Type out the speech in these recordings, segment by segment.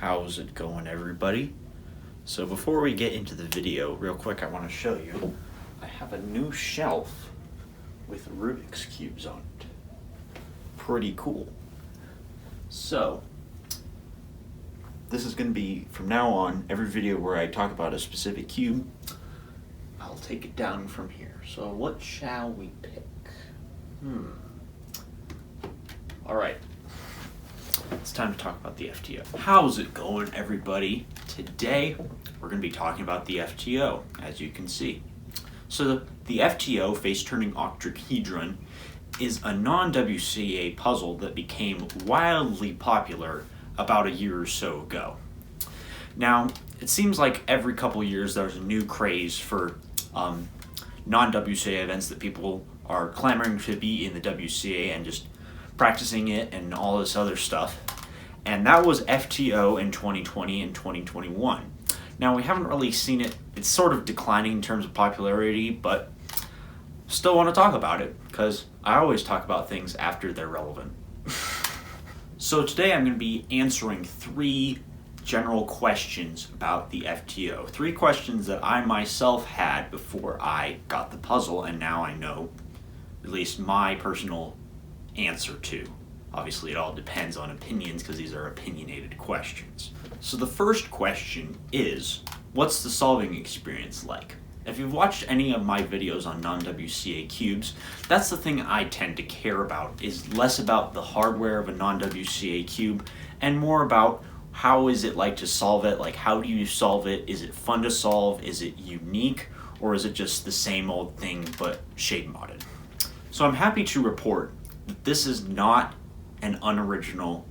How's it going, everybody? So before we get into the video, real quick, I want to show you I have a new shelf with Rubik's Cubes on it. Pretty cool. So this is going to be, from now on, every video where I talk about a specific cube, I'll take it down from here. So what shall we pick? Alright. It's time to talk about the FTO. How's it going, everybody? Today, we're going to be talking about the FTO, as you can see. So the FTO, face-turning octahedron, is a non-aWCA puzzle that became wildly popular about a year or so ago. Now, it seems like every couple years there's a new craze for non-aWCA events that people are clamoring to be in the aWCA and just practicing it and all this other stuff. And that was FTO in 2020 and 2021. Now, we haven't really seen it. It's sort of declining in terms of popularity, but still want to talk about it because I always talk about things after they're relevant. So today I'm going to be answering 3 general questions about the FTO. 3 questions that I myself had before I got the puzzle, and now I know at least my personal answer to. Obviously, it all depends on opinions because these are opinionated questions. So the first question is, what's the solving experience like? If you've watched any of my videos on non-aWCA cubes, that's the thing I tend to care about, is less about the hardware of a non-aWCA cube and more about how is it like to solve it, like how do you solve it, is it fun to solve, is it unique, or is it just the same old thing but shape modded? So I'm happy to report that this is not an unoriginal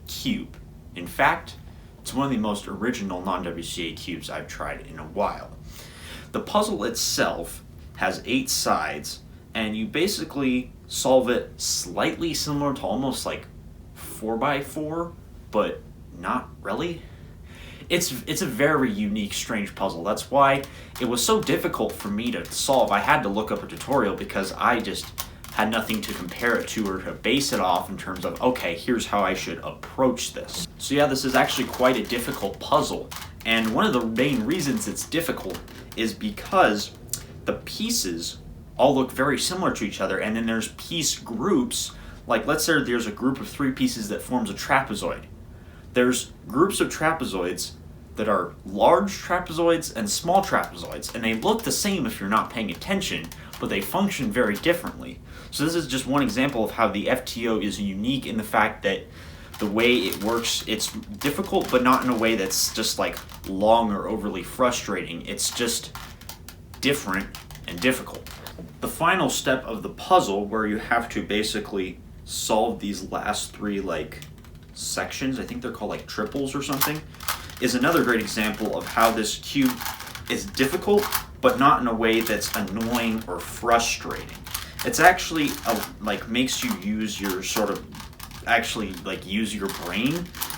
cube. In fact, it's one of the most original non-aWCA cubes I've tried in a while. The puzzle itself has 8 sides, and you basically solve it slightly similar to almost like 4x4, but not really. It's a very unique, strange puzzle. That's why it was so difficult for me to solve. I had to look up a tutorial because I just had nothing to compare it to or to base it off in terms of, okay, here's how I should approach this. So yeah, this is actually quite a difficult puzzle. And one of the main reasons it's difficult is because the pieces all look very similar to each other, and then there's piece groups, like let's say there's a group of 3 pieces that forms a trapezoid. There's groups of trapezoids that are large trapezoids and small trapezoids, and they look the same if you're not paying attention, but they function very differently. So this is just one example of how the FTO is unique in the fact that the way it works, it's difficult, but not in a way that's just like long or overly frustrating. It's just different and difficult. The final step of the puzzle, where you have to basically solve these last 3 like sections, I think they're called like triples or something, is another great example of how this cube is difficult, but not in a way that's annoying or frustrating. It's actually like makes you use your use your brain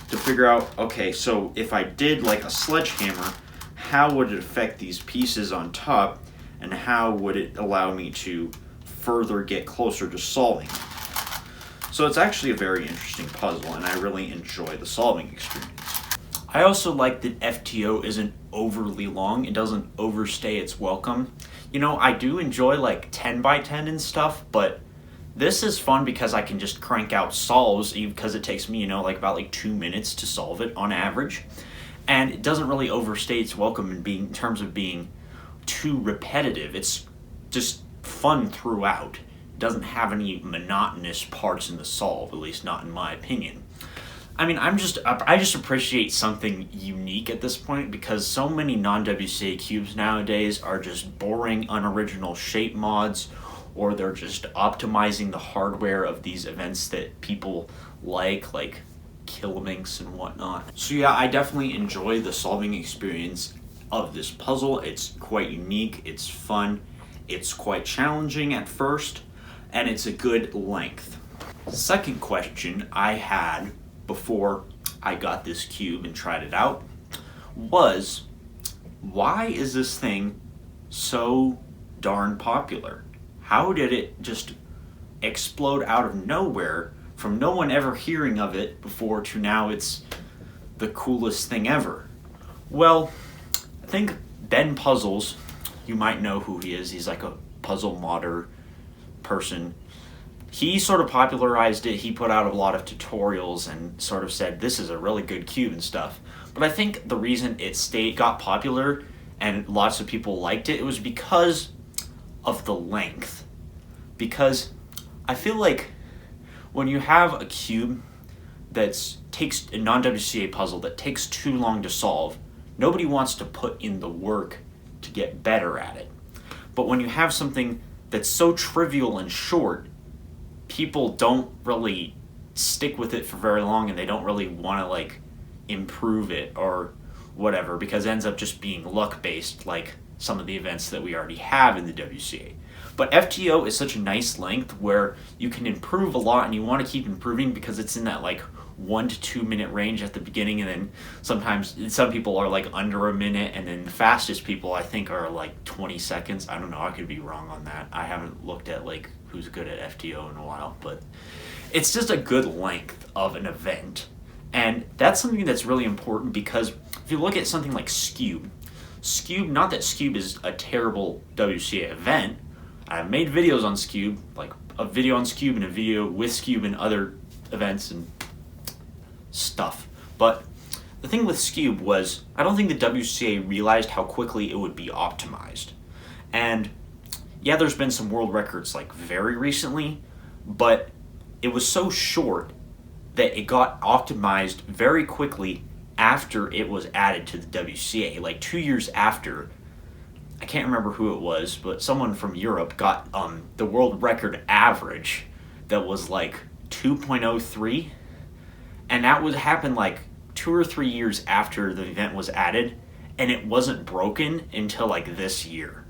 to figure out, okay, so if I did like a sledgehammer, how would it affect these pieces on top, and how would it allow me to further get closer to solving it? So it's actually a very interesting puzzle, and I really enjoy the solving experience. I also like that FTO isn't overly long. It doesn't overstay its welcome. You know, I do enjoy like 10x10 and stuff, but this is fun because I can just crank out solves because it takes me, you know, like about 2 minutes to solve it on average. And it doesn't really overstay its welcome in terms of being too repetitive. It's just fun throughout. It doesn't have any monotonous parts in the solve, at least not in my opinion. I mean, I just appreciate something unique at this point because so many non-aWCA cubes nowadays are just boring, unoriginal shape mods, or they're just optimizing the hardware of these events that people like Killaminx and whatnot. So yeah, I definitely enjoy the solving experience of this puzzle. It's quite unique, it's fun, it's quite challenging at first, and it's a good length. Second question I had before I got this cube and tried it out was, why is this thing so darn popular? How did it just explode out of nowhere from no one ever hearing of it before to now it's the coolest thing ever? Well, I think Ben Puzzles, you might know who he is. He's like a puzzle modder person. He sort of popularized it. He put out a lot of tutorials and sort of said, this is a really good cube and stuff. But I think the reason it got popular and lots of people liked it, it was because of the length. Because I feel like when you have a cube that takes a non-WCA puzzle that takes too long to solve, nobody wants to put in the work to get better at it. But when you have something that's so trivial and short, people don't really stick with it for very long, and they don't really want to like improve it or whatever, because it ends up just being luck based, like some of the events that we already have in the WCA. But FTO is such a nice length where you can improve a lot, and you want to keep improving because it's in that like 1 to 2 minute range at the beginning, and then sometimes some people are like under a minute, and then the fastest people I think are like 20 seconds. I don't know, I could be wrong on that. I haven't looked at like who's good at FTO in a while, but it's just a good length of an event. And that's something that's really important, because if you look at something like Skew, not that Skew is a terrible WCA event. I've made videos on Skew, like a video on Skew and a video with Skew and other events and stuff. But the thing with Skew was, I don't think the WCA realized how quickly it would be optimized. And yeah, there's been some world records like very recently, but it was so short that it got optimized very quickly after it was added to the WCA. Like 2 years after, I can't remember who it was, but someone from Europe got the world record average that was like 2.03, and that would happen like 2 or 3 years after the event was added, and it wasn't broken until like this year.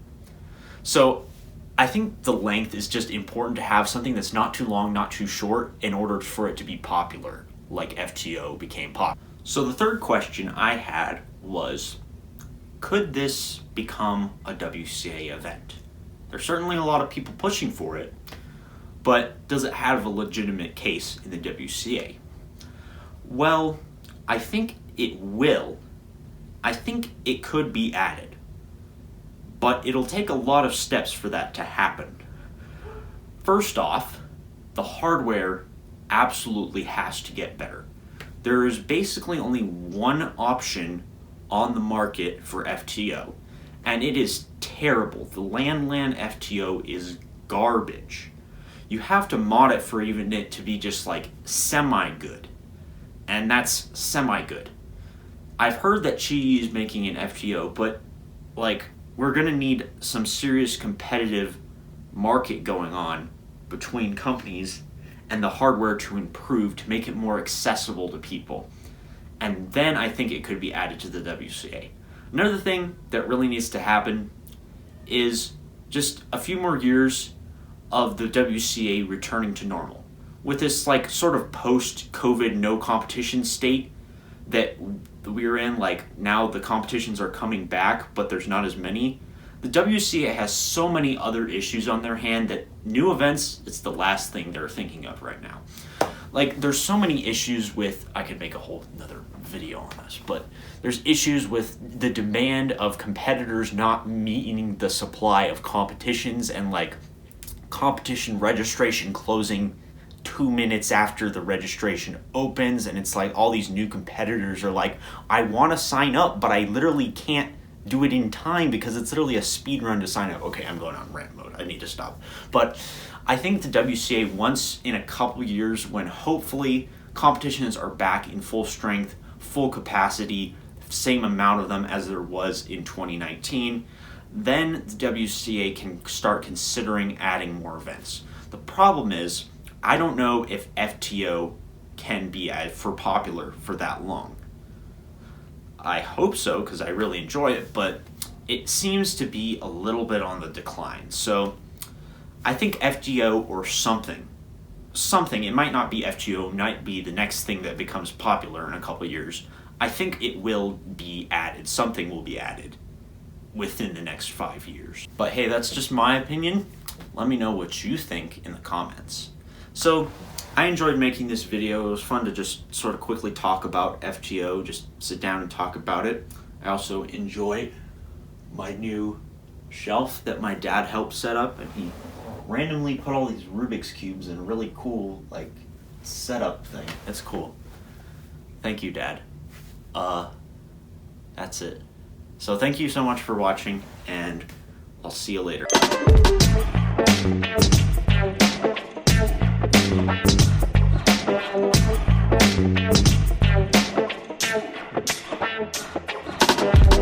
So I think the length is just important to have something that's not too long, not too short, in order for it to be popular, like FTO became popular. So the third question I had was, could this become a WCA event? There's certainly a lot of people pushing for it, but does it have a legitimate case in the WCA? Well, I think it will. I think it could be added, but it'll take a lot of steps for that to happen. First off, the hardware absolutely has to get better. There is basically only one option on the market for FTO, and it is terrible. The LAN FTO is garbage. You have to mod it for even it to be just like semi-good, and that's semi-good. I've heard that Qi is making an FTO, but like, we're gonna need some serious competitive market going on between companies and the hardware to improve to make it more accessible to people. And then I think it could be added to the WCA. Another thing that really needs to happen is just a few more years of the WCA returning to normal. With this like sort of post-COVID no competition state that we're in, like now the competitions are coming back, but there's not as many. The WCA has so many other issues on their hand that new events, it's the last thing they're thinking of right now. Like, there's so many issues with, I could make a whole another video on this, but there's issues with the demand of competitors not meeting the supply of competitions, and like competition registration closing 2 minutes after the registration opens, and it's like all these new competitors are like, I want to sign up, but I literally can't do it in time because it's literally a speed run to sign up. Okay, I'm going on rant mode. I need to stop. But I think the WCA, once in a couple years, when hopefully competitions are back in full strength, full capacity, same amount of them as there was in 2019, then the WCA can start considering adding more events. The problem is, I don't know if FTO can be popular for that long. I hope so, because I really enjoy it, but it seems to be a little bit on the decline. So I think FTO or something, it might not be FTO, it might be the next thing that becomes popular in a couple of years. I think it will be added, something will be added within the next 5 years. But hey, that's just my opinion. Let me know what you think in the comments. So I enjoyed making this video. It was fun to just sort of quickly talk about FTO, just sit down and talk about it. I also enjoy my new shelf that my dad helped set up, and he randomly put all these Rubik's Cubes in a really cool like setup thing. That's cool. Thank you, Dad. That's it. So thank you so much for watching, and I'll see you later.